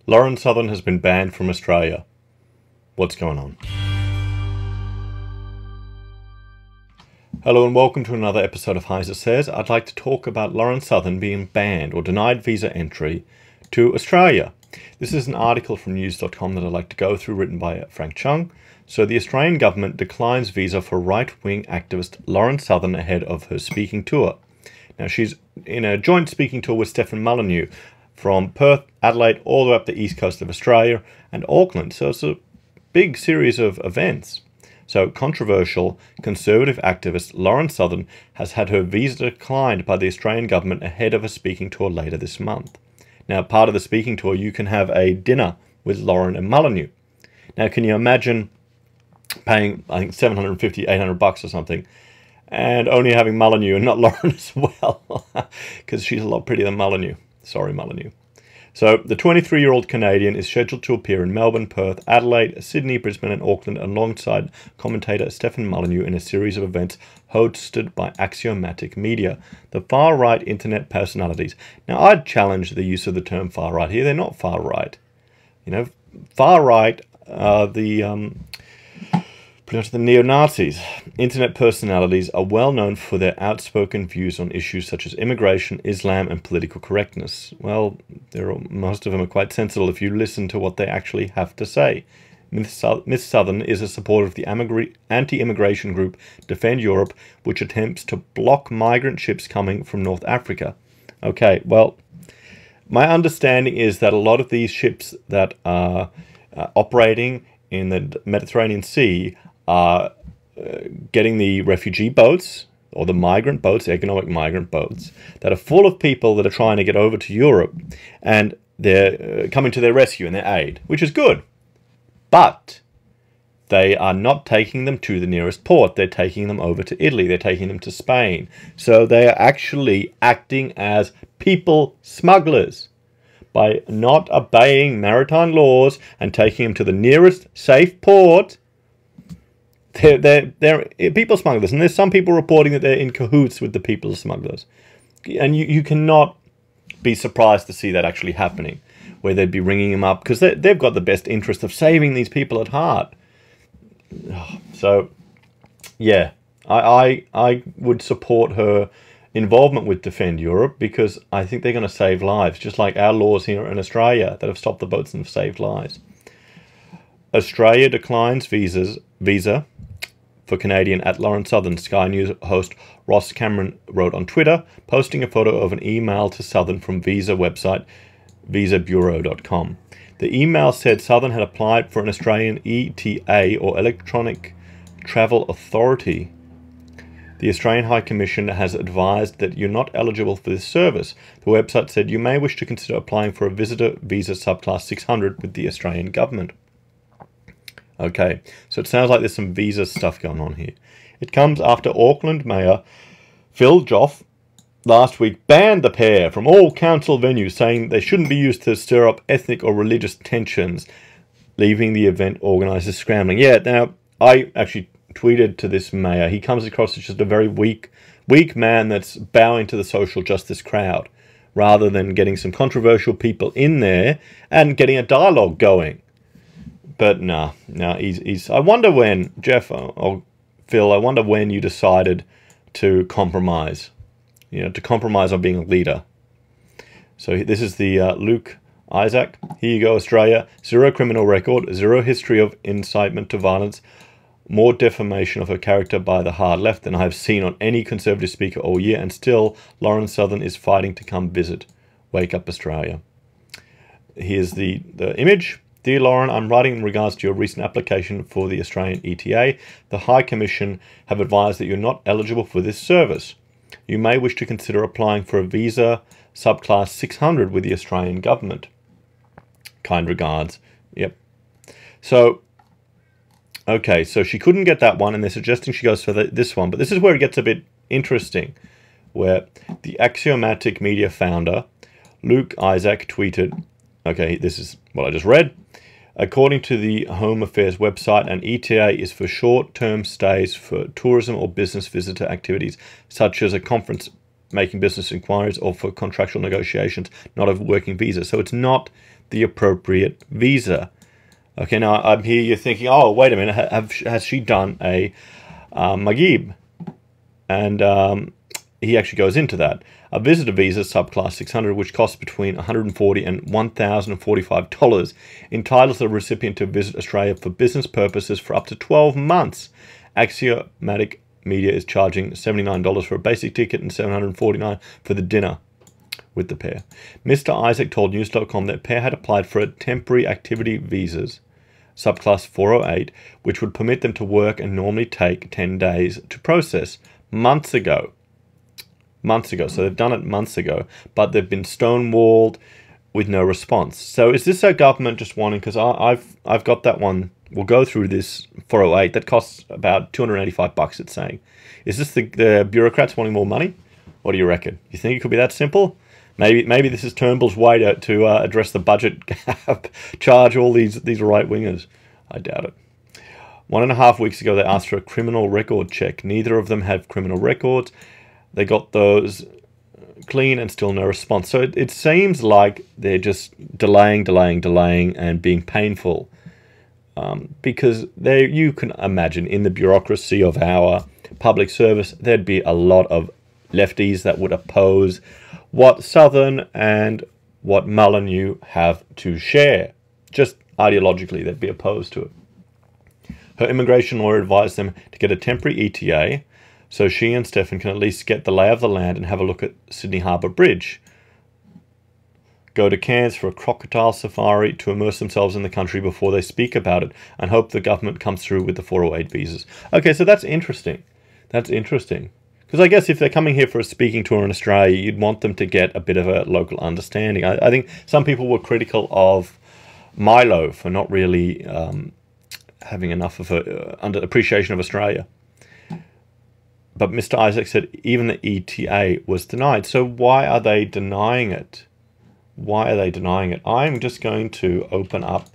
Lauren Southern has been banned from Australia. What's going on? Hello and welcome to another episode of Heiser Says. I'd like to talk about Lauren Southern being banned or denied visa entry to Australia. This is an article from news.com that I'd like to go through, written by Frank Chung. So the Australian government declines visa for right-wing activist Lauren Southern ahead of her speaking tour. Now she's in a joint speaking tour with Stefan Molyneux from Perth, Adelaide, all the way up the east coast of Australia and Auckland. So it's a big series of events. So controversial conservative activist Lauren Southern has had her visa declined by the Australian government ahead of a speaking tour later this month. Now, part of the speaking tour, you can have a dinner with Lauren and Molyneux. Now, can you imagine paying, I think, $750, $800 or something, and only having Molyneux and not Lauren as well, because she's a lot prettier than Molyneux. Sorry, Molyneux. So the 23-year-old Canadian is scheduled to appear in Melbourne, Perth, Adelaide, Sydney, Brisbane and Auckland alongside commentator Stefan Molyneux in a series of events hosted by Axiomatic Media, the far-right internet personalities. Now, I'd challenge the use of the term far-right here. They're not far-right. You know, far-right are pretty much the neo-Nazis. Internet personalities are well known for their outspoken views on issues such as immigration, Islam and political correctness. Well, most of them are quite sensible if you listen to what they actually have to say. Miss Southern is a supporter of the anti-immigration group Defend Europe, which attempts to block migrant ships coming from North Africa. Okay, well, my understanding is that a lot of these ships that are operating in the Mediterranean Sea are getting the refugee boats or the migrant boats, economic migrant boats, that are full of people that are trying to get over to Europe, and they're coming to their rescue and their aid, which is good. But they are not taking them to the nearest port. They're taking them over to Italy. They're taking them to Spain. So they are actually acting as people smugglers by not obeying maritime laws and taking them to the nearest safe port. They're people smugglers, and there's some people reporting that they're in cahoots with the people smugglers. And you cannot be surprised to see that actually happening, where they'd be ringing them up, because they've got the best interest of saving these people at heart. So, yeah, I would support her involvement with Defend Europe, because I think they're going to save lives, just like our laws here in Australia that have stopped the boats and have saved lives. Australia declines visa for Canadian at Lauren Southern, Sky News host Ross Cameron wrote on Twitter, posting a photo of an email to Southern from visa website visabureau.com. The email said Southern had applied for an Australian ETA, or Electronic Travel Authority. The Australian High Commission has advised that you're not eligible for this service. The website said you may wish to consider applying for a visitor visa subclass 600 with the Australian government. Okay, so it sounds like there's some visa stuff going on here. It comes after Auckland Mayor Phil Joff last week banned the pair from all council venues, saying they shouldn't be used to stir up ethnic or religious tensions, leaving the event organisers scrambling. Yeah, now, I actually tweeted to this mayor. He comes across as just a very weak man that's bowing to the social justice crowd, rather than getting some controversial people in there and getting a dialogue going. But no, he's. I wonder when, Jeff or Phil, I wonder when you decided to compromise. You know, to compromise on being a leader. So this is the Luke Isaac. Here you go, Australia. 0 criminal record, 0 history of incitement to violence, more defamation of her character by the hard left than I have seen on any Conservative speaker all year, and still Lauren Southern is fighting to come visit. Wake up, Australia. Here's the image. Dear Lauren, I'm writing in regards to your recent application for the Australian ETA. The High Commission have advised that you're not eligible for this service. You may wish to consider applying for a visa subclass 600 with the Australian government. Kind regards. Yep. So, okay, so she couldn't get that one, and they're suggesting she goes for this one. But this is where it gets a bit interesting, where the Axiomatic Media founder, Luke Isaac, tweeted, okay, this is what I just read. According to the Home Affairs website, an ETA is for short-term stays for tourism or business visitor activities, such as a conference, making business inquiries, or for contractual negotiations, not a working visa. So it's not the appropriate visa. Okay, now I'm here, you're thinking, oh, wait a minute, has she done a Magib? And he actually goes into that. A visitor visa, subclass 600, which costs between $140 and $1,045, entitles the recipient to visit Australia for business purposes for up to 12 months. Axiomatic Media is charging $79 for a basic ticket and $749 for the dinner with the pair. Mr. Isaac told News.com that pair had applied for a temporary activity visas, subclass 408, which would permit them to work and normally take 10 days to process. Months ago. So they've done it months ago, but they've been stonewalled with no response. So is this our government just wanting, because I've got that one, we'll go through this 408, that costs about $285, it's saying. Is this the bureaucrats wanting more money? What do you reckon? You think it could be that simple? Maybe this is Turnbull's way to address the budget gap, charge all these right-wingers. I doubt it. 1.5 weeks ago, they asked for a criminal record check. Neither of them have criminal records. They got those clean and still no response. So it seems like they're just delaying and being painful. Because you can imagine in the bureaucracy of our public service, there'd be a lot of lefties that would oppose what Southern and what Molyneux have to share. Just ideologically, they'd be opposed to it. Her immigration lawyer advised them to get a temporary ETA so she and Stefan can at least get the lay of the land and have a look at Sydney Harbour Bridge. Go to Cairns for a crocodile safari to immerse themselves in the country before they speak about it and hope the government comes through with the 408 visas. Okay, so that's interesting. That's interesting. Because I guess if they're coming here for a speaking tour in Australia, you'd want them to get a bit of a local understanding. I think some people were critical of Milo for not really having enough of a under appreciation of Australia. But Mr. Isaac said even the ETA was denied. So why are they denying it? Why are they denying it? I'm just going to open up.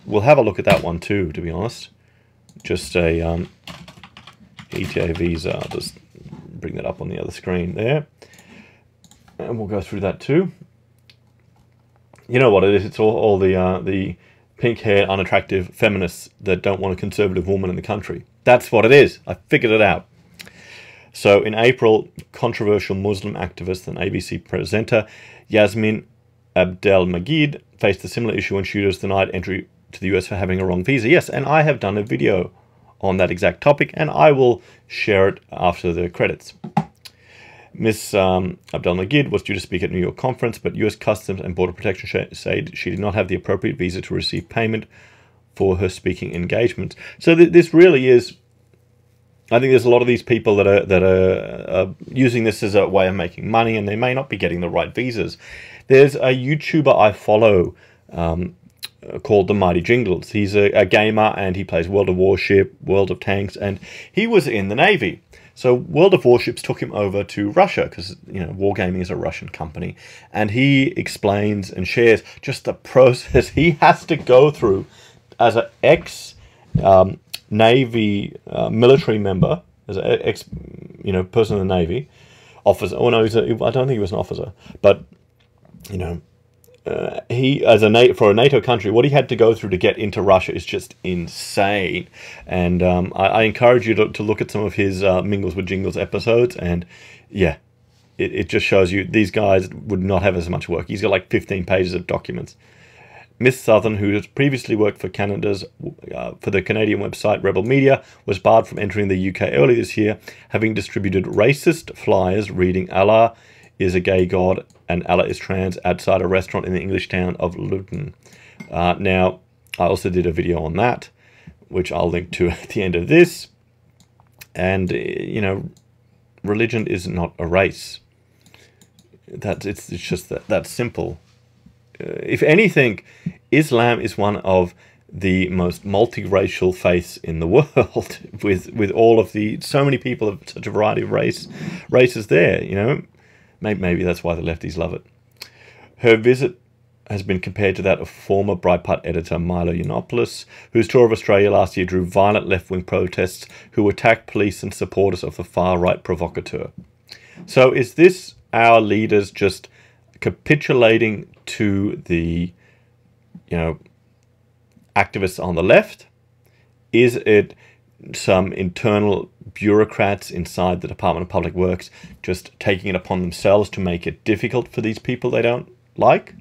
We'll have a look at that one too, to be honest. Just a ETA visa. I'll just bring that up on the other screen there. And we'll go through that too. You know what it is? It's all the pink-haired, unattractive feminists that don't want a conservative woman in the country. That's what it is. I figured it out. So in April, controversial Muslim activist and ABC presenter Yasmin Abdelmajid faced a similar issue when shooters denied entry to the US for having a wrong visa. Yes, and I have done a video on that exact topic, and I will share it after the credits. Miss Abdelmajid was due to speak at a New York conference, but US Customs and Border Protection said she did not have the appropriate visa to receive payment for her speaking engagements. So this really is, I think there's a lot of these people that are using this as a way of making money, and they may not be getting the right visas. There's a YouTuber I follow called The Mighty Jingles. He's a gamer, and he plays World of Warship, World of Tanks, and he was in the Navy. So World of Warships took him over to Russia because, you know, Wargaming is a Russian company. And he explains and shares just the process he has to go through as an ex-Navy military member, as an ex-person in the Navy, officer. Oh no, I don't think he was an officer, but you know, he for a NATO country, what he had to go through to get into Russia is just insane. And I encourage you to look at some of his Mingles with Jingles episodes, and yeah, it just shows you these guys would not have as much work. He's got like 15 pages of documents. Miss Southern, who has previously worked for for the Canadian website Rebel Media, was barred from entering the UK early this year, having distributed racist flyers reading "Allah is a gay god and Allah is trans" outside a restaurant in the English town of Luton. Now, I also did a video on that, which I'll link to at the end of this. And, you know, religion is not a race. It's just that simple. If anything, Islam is one of the most multiracial faiths in the world, with all of so many people of such a variety of races there, you know. Maybe that's why the lefties love it. Her visit has been compared to that of former Breitbart editor Milo Yiannopoulos, whose tour of Australia last year drew violent left-wing protests who attacked police and supporters of the far-right provocateur. So is this our leaders just capitulating to the you know, activists on the left? Is it some internal bureaucrats inside the Department of Public Works just taking it upon themselves to make it difficult for these people they don't like?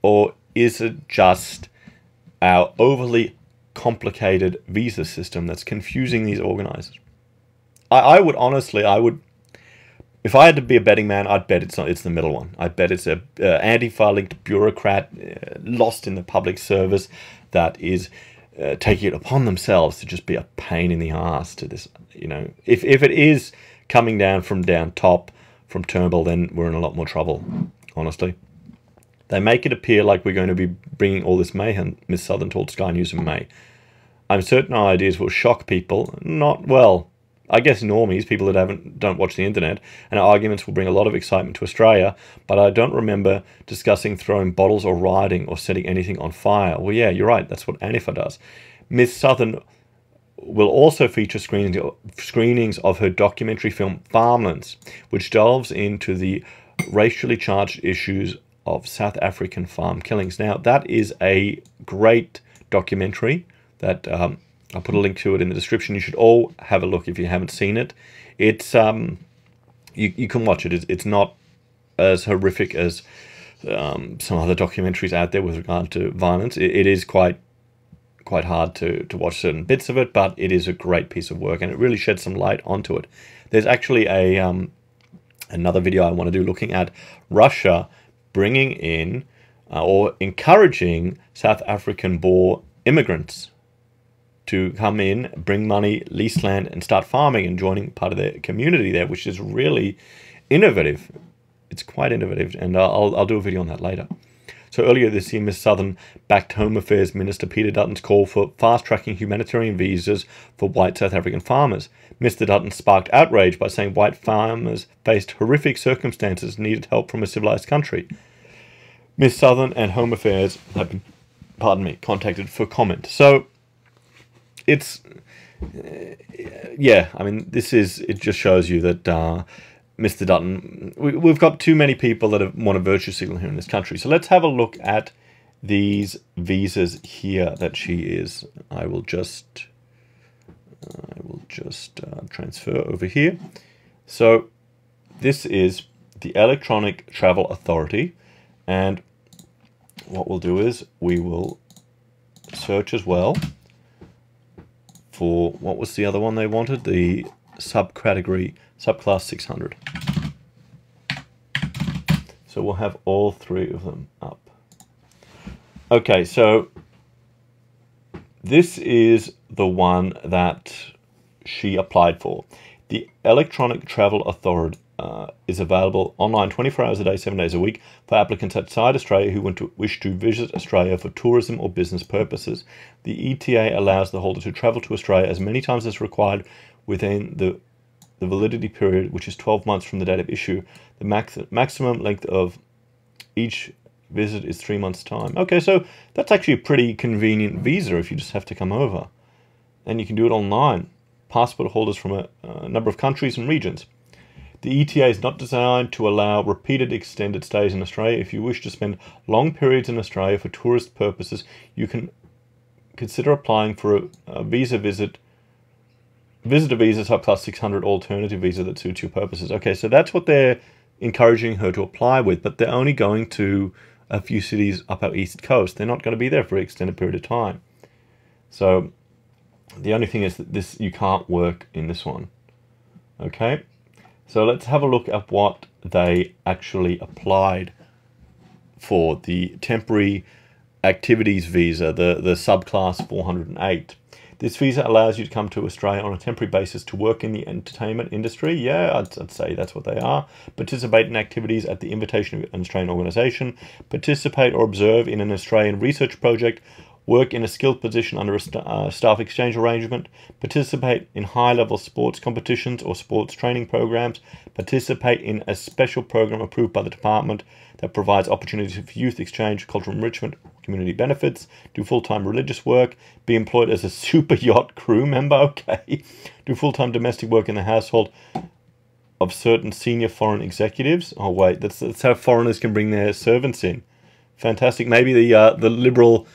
Or is it just our overly complicated visa system that's confusing these organizers? I would honestly, if I had to be a betting man, I'd bet it's the middle one. I'd bet it's a Antifa-linked bureaucrat lost in the public service that is taking it upon themselves to just be a pain in the ass to this. You know, if it is coming down from down top from Turnbull, then we're in a lot more trouble, honestly. They make it appear like we're going to be bringing all this mayhem, Miss Southern told Sky News in May. I'm certain our ideas will shock people, not, well, I guess normies, people that don't watch the internet, and our arguments will bring a lot of excitement to Australia, but I don't remember discussing throwing bottles or rioting or setting anything on fire. Well, yeah, you're right, that's what Antifa does. Miss Southern will also feature screenings of her documentary film Farmlands, which delves into the racially charged issues of South African farm killings. Now, that is a great documentary that I'll put a link to it in the description. You should all have a look if you haven't seen it. It's you can watch it. It's not as horrific as some other documentaries out there with regard to violence. It is quite hard to watch certain bits of it, but it is a great piece of work and it really sheds some light onto it. There's actually a another video I want to do looking at Russia bringing in or encouraging South African Boer immigrants to come in, bring money, lease land, and start farming and joining part of their community there, which is really innovative. It's quite innovative, and I'll do a video on that later. So earlier this year, Ms. Southern backed Home Affairs Minister Peter Dutton's call for fast-tracking humanitarian visas for white South African farmers. Mr. Dutton sparked outrage by saying white farmers faced horrific circumstances and needed help from a civilized country. Ms. Southern and Home Affairs have been, contacted for comment. So it's, yeah, I mean, it just shows you that Mr. Dutton, we've got too many people that want a virtue signal here in this country. So let's have a look at these visas here that she is. I will just transfer over here. So this is the Electronic Travel Authority, and what we'll do is we will search as well for, what was the other one they wanted? The subclass 600. So we'll have all three of them up. Okay, so this is the one that she applied for. The Electronic Travel Authority is available online 24 hours a day, 7 days a week for applicants outside Australia who wish to visit Australia for tourism or business purposes. The ETA allows the holder to travel to Australia as many times as required within the validity period, which is 12 months from the date of issue. The maximum length of each visit is 3 months' time. Okay, so that's actually a pretty convenient visa if you just have to come over. And you can do it online. Passport holders from a number of countries and regions. The ETA is not designed to allow repeated extended stays in Australia. If you wish to spend long periods in Australia for tourist purposes, you can consider applying for a visitor visa subclass 600 alternative visa that suits your purposes. Okay, so that's what they're encouraging her to apply with, but they're only going to a few cities up our east coast. They're not going to be there for an extended period of time. So the only thing is that you can't work in this one. Okay, so let's have a look at what they actually applied for, the temporary activities visa, the subclass 408. This visa allows you to come to Australia on a temporary basis to work in the entertainment industry. Yeah, I'd say that's what they are. Participate in activities at the invitation of an Australian organisation. Participate or observe in an Australian research project. Work in a skilled position under a staff exchange arrangement. Participate in high-level sports competitions or sports training programs. Participate in a special program approved by the department that provides opportunities for youth exchange, cultural enrichment, community benefits. Do full-time religious work. Be employed as a super yacht crew member. Okay. Do full-time domestic work in the household of certain senior foreign executives. Oh, wait. That's how foreigners can bring their servants in. Fantastic. Maybe the Liberal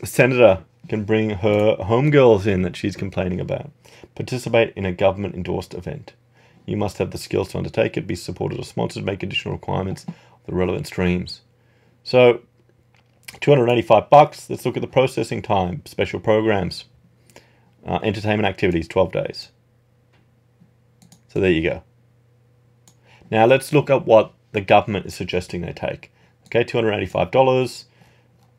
senator can bring her homegirls in that she's complaining about. Participate in a government-endorsed event. You must have the skills to undertake it, be supported or sponsored, make additional requirements of the relevant streams. So, $285. Let's look at the processing time, special programs, entertainment activities, 12 days. So there you go. Now let's look at what the government is suggesting they take. Okay, $285.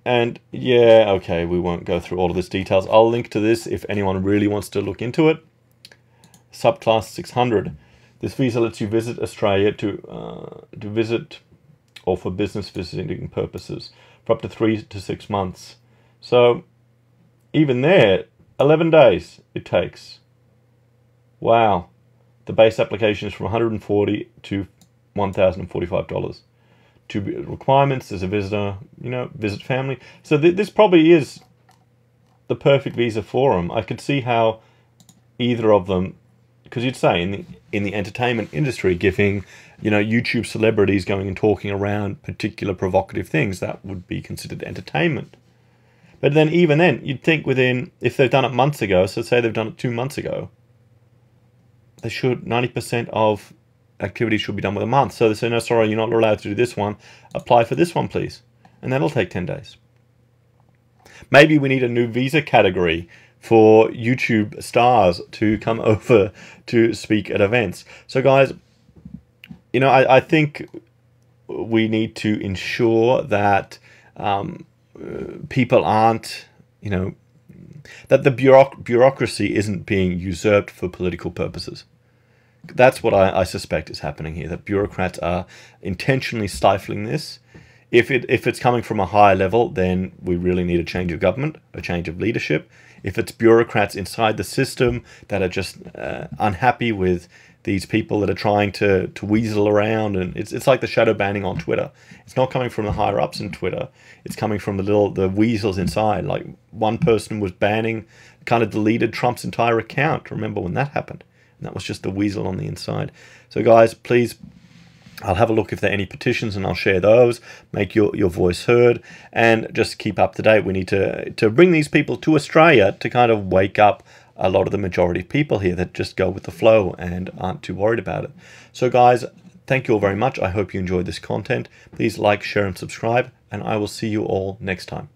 And yeah, okay, we won't go through all of this details. I'll link to this if anyone really wants to look into it. Subclass 600. This visa lets you visit Australia to visit or for business visiting purposes for up to 3 to 6 months. So even there, 11 days it takes. Wow. The base application is from $140 to $1,045. Two requirements as a visitor, you know, visit family. So this probably is the perfect visa for them. I could see how either of them, because you'd say in the entertainment industry, giving, you know, YouTube celebrities going and talking around particular provocative things, that would be considered entertainment. But then even then, you'd think within, if they've done it months ago, so say they've done it 2 months ago, they should, 90% of activities should be done with a month. So they say, no, sorry, you're not allowed to do this one. Apply for this one, please. And that'll take 10 days. Maybe we need a new visa category for YouTube stars to come over to speak at events. So guys, you know, I think we need to ensure that people aren't, you know, that the bureaucracy isn't being usurped for political purposes. That's what I suspect is happening here, that bureaucrats are intentionally stifling this. If it's coming from a higher level, then we really need a change of government, a change of leadership. If it's bureaucrats inside the system that are just unhappy with these people that are trying to weasel around, and it's like the shadow banning on Twitter. It's not coming from the higher ups in Twitter. It's coming from the weasels inside. Like one person was banning, kind of deleted Trump's entire account. Remember when that happened? And that was just the weasel on the inside. So guys, please, I'll have a look if there are any petitions and I'll share those. Make your voice heard and just keep up to date. We need to bring these people to Australia to kind of wake up a lot of the majority of people here that just go with the flow and aren't too worried about it. So guys, thank you all very much. I hope you enjoyed this content. Please like, share and subscribe, and I will see you all next time.